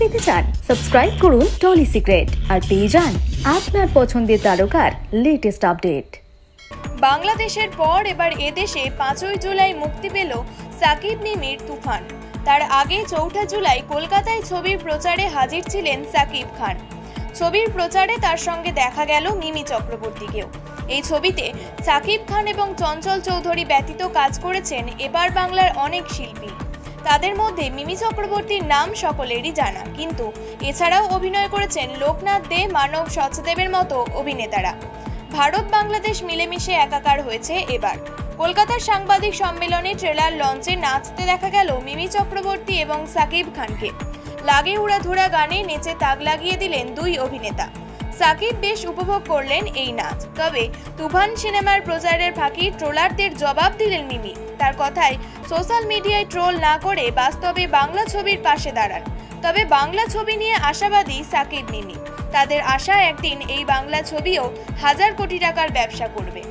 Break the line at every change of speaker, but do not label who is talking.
পেতে চান সাবস্ক্রাইব করুন টলি সিক্রেট আর পেয়ে যান আপনার পছন্দের তারকার লেটেস্ট আপডেট।
বাংলাদেশের পর এবার এদেশে 5ই জুলাই মুক্তি পেল সাকিব মিমির তুফান। তার আগে 4 জুলাই কলকাতায় ছবির প্রচারে হাজির ছিলেন সাকিব খান। ছবির প্রচারে তার সঙ্গে দেখা গেল মিমি চক্রবর্তীকেও। এই ছবিতে সাকিব খান এবং চঞ্চল চৌধুরী ব্যতীত কাজ করেছেন এবার বাংলার অনেক শিল্পী। তাদের মধ্যে মিমি চক্রবর্তীর নাম সকলেরই জানা, কিন্তু এছাড়াও অভিনয় করেছেন লোকনাথ দে, মানব সচদেবের মতো অভিনেতারা। ভারত বাংলাদেশ মিলেমিশে একাকার হয়েছে এবার। কলকাতার সাংবাদিক সম্মেলনে ট্রেলার লঞ্চে নাচতে দেখা গেল মিমি চক্রবর্তী এবং সাকিব খানকে। লাগে উড়াধুরা গানে নেচে তাক লাগিয়ে দিলেন দুই অভিনেতা। সাকিব বেশ উপভোগ করলেন এই নাচ। তবে তুফান সিনেমার প্রচারের ফাঁকি ট্রোলারদের জবাব দিলেন মিমি। তার কথায় সোশ্যাল মিডিয়ায় ট্রোল না করে বাস্তবে বাংলা ছবির পাশে দাঁড়ান। তবে বাংলা ছবি নিয়ে আশাবাদী সাকিব মিমি। তাদের আশা একদিন এই বাংলা ছবিও 1000 কোটি টাকার ব্যবসা করবে।